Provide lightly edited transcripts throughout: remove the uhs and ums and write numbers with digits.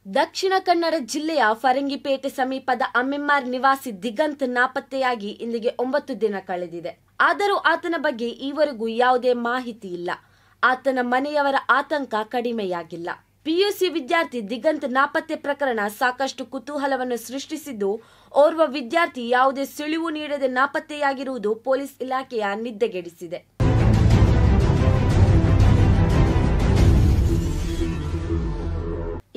ದಕ್ಷಿಣ ಕನ್ನಡ ಜಿಲ್ಲೆಯ ಫರಂಗಿಪೇಟೆ ಸಮೀಪದ ಅಮ್ಮೆಮ್ಮಾರ್ ನಿವಾಸಿ ದಿಗಂತ್ ನಾಪತ್ತೆಯಾಗಿ ಇಂದಿಗೆ 9 ದಿನ ಕಳೆದಿದೆ. ಆದರೂ ಆತನ ಬಗ್ಗೆ ಈವರೆಗೂ ಯಾವುದೇ ಮಾಹಿತಿ ಇಲ್ಲ. ಆತನ ಮನೆಯವರ ಆತಂಕ ಕಡಿಮೆಯಾಗಿಲ್ಲ. ಪಿಯುಸಿ ವಿದ್ಯಾರ್ಥಿ ದಿಗಂತ್ ನಾಪತ್ತೆ ಪ್ರಕರಣ ಸಾಕಷ್ಟು ಕುತೂಹಲವನ್ನು ಸೃಷ್ಟಿಸಿದ್ದು, ಓರ್ವ ವಿದ್ಯಾರ್ಥಿ ಯಾವುದೇ ಸುಳಿವು ನೀಡದೆ ನಾಪತ್ತೆಯಾಗಿರುವುದು ಪೊಲೀಸ್ ಇಲಾಖೆಯ ನಿದ್ದೆಗೆಡಿಸಿದೆ.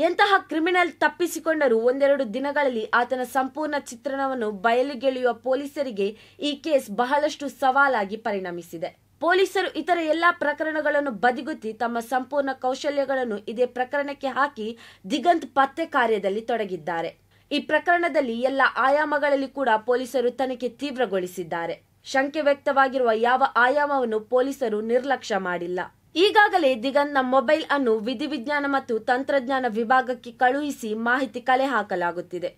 ಎಂತಹ ಕ್ರಿಮಿನಲ್ ತಪ್ಪಿಸಿಕೊಂಡರೂ ಒಂದೆರಡು ದಿನಗಳಲ್ಲಿ ಆತನ ಸಂಪೂರ್ಣ ಚಿತ್ರಣವನ್ನು ಬಯಲಿಗೆಳೆಯುವ ಪೊಲೀಸರಿಗೆ ಈ ಕೇಸ್ ಬಹಳಷ್ಟು ಸವಾಲಾಗಿ ಪರಿಣಮಿಸಿದೆ. ಪೊಲೀಸರು ಇತರ ಎಲ್ಲಾ ಪ್ರಕರಣಗಳನ್ನು ಬದಿಗೊತ್ತಿ ತಮ್ಮ ಸಂಪೂರ್ಣ ಕೌಶಲ್ಯಗಳನ್ನು ಇದೇ ಪ್ರಕರಣಕ್ಕೆ ಹಾಕಿ ದಿಗಂತ್ ಪತ್ತೆ ಕಾರ್ಯದಲ್ಲಿ ತೊಡಗಿದ್ದಾರೆ. ಈ ಪ್ರಕರಣದಲ್ಲಿ ಎಲ್ಲ ಆಯಾಮಗಳಲ್ಲಿ ಕೂಡ ಪೊಲೀಸರು ತನಿಖೆ ತೀವ್ರಗೊಳಿಸಿದ್ದಾರೆ. ಶಂಕೆ ವ್ಯಕ್ತವಾಗಿರುವ ಯಾವ ಆಯಾಮವನ್ನು ಪೊಲೀಸರು ನಿರ್ಲಕ್ಷ್ಯ ಮಾಡಿಲ್ಲ. ಈಗಾಗಲೇ ದಿಗಂತ್ನ ಮೊಬೈಲ್ ಅನ್ನು ವಿಧಿವಿಜ್ಞಾನ ಮತ್ತು ತಂತ್ರಜ್ಞಾನ ವಿಭಾಗಕ್ಕೆ ಕಳುಹಿಸಿ ಮಾಹಿತಿ ಕಲೆ ಹಾಕಲಾಗುತ್ತಿದೆ.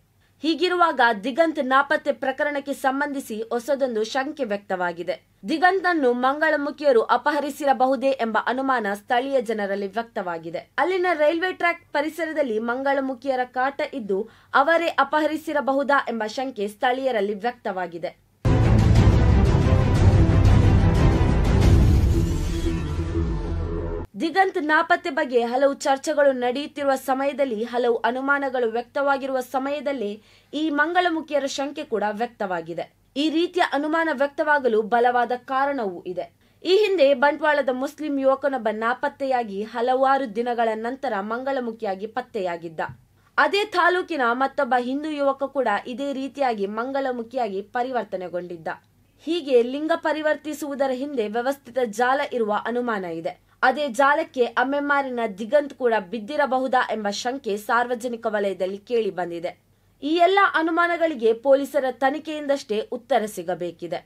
ಹೀಗಿರುವಾಗ ದಿಗಂತ್ ನಾಪತ್ತೆ ಪ್ರಕರಣಕ್ಕೆ ಸಂಬಂಧಿಸಿ ಹೊಸದೊಂದು ಶಂಕೆ ವ್ಯಕ್ತವಾಗಿದೆ. ದಿಗಂತ್ನನ್ನು ಮಂಗಳಮುಖಿಯರು ಅಪಹರಿಸಿರಬಹುದೇ ಎಂಬ ಅನುಮಾನ ಸ್ಥಳೀಯ ಜನರಲ್ಲಿ ವ್ಯಕ್ತವಾಗಿದೆ. ಅಲ್ಲಿನ ರೈಲ್ವೆ ಟ್ರ್ಯಾಕ್ ಪರಿಸರದಲ್ಲಿ ಮಂಗಳಮುಖಿಯರ ಕಾಟ ಇದ್ದು ಅವರೇ ಅಪಹರಿಸಿರಬಹುದಾ ಎಂಬ ಶಂಕೆ ಸ್ಥಳೀಯರಲ್ಲಿ ವ್ಯಕ್ತವಾಗಿದೆ. ದಿಗಂತ್ ನಾಪತ್ತೆ ಬಗ್ಗೆ ಹಲವು ಚರ್ಚೆಗಳು ನಡೆಯುತ್ತಿರುವ ಸಮಯದಲ್ಲಿ, ಹಲವು ಅನುಮಾನಗಳು ವ್ಯಕ್ತವಾಗಿರುವ ಸಮಯದಲ್ಲೇ ಈ ಮಂಗಳಮುಖಿಯರ ಶಂಕೆ ಕೂಡ ವ್ಯಕ್ತವಾಗಿದೆ. ಈ ರೀತಿಯ ಅನುಮಾನ ವ್ಯಕ್ತವಾಗಲು ಬಲವಾದ ಕಾರಣವೂ ಇದೆ. ಈ ಹಿಂದೆ ಬಂಟ್ವಾಳದ ಮುಸ್ಲಿಂ ಯುವಕನೊಬ್ಬ ನಾಪತ್ತೆಯಾಗಿ ಹಲವಾರು ದಿನಗಳ ನಂತರ ಮಂಗಳಮುಖಿಯಾಗಿ ಪತ್ತೆಯಾಗಿದ್ದ. ಅದೇ ತಾಲೂಕಿನ ಮತ್ತೊಬ್ಬ ಹಿಂದೂ ಯುವಕ ಕೂಡ ಇದೇ ರೀತಿಯಾಗಿ ಮಂಗಳಮುಖಿಯಾಗಿ ಪರಿವರ್ತನೆಗೊಂಡಿದ್ದ. ಹೀಗೆ ಲಿಂಗ ಪರಿವರ್ತಿಸುವುದರ ಹಿಂದೆ ವ್ಯವಸ್ಥಿತ ಜಾಲ ಇರುವ ಅನುಮಾನ ಇದೆ. ಅದೇ ಜಾಲಕ್ಕೆ ಅಮ್ಮೆಮ್ಮಾರಿನ ದಿಗಂತ್ ಕೂಡ ಬಿದ್ದಿರಬಹುದಾ ಎಂಬ ಶಂಕೆ ಸಾರ್ವಜನಿಕ ವಲಯದಲ್ಲಿ ಕೇಳಿ ಬಂದಿದೆ. ಈ ಎಲ್ಲ ಅನುಮಾನಗಳಿಗೆ ಪೊಲೀಸರ ತನಿಖೆಯಿಂದಷ್ಟೇ ಉತ್ತರ ಸಿಗಬೇಕಿದೆ.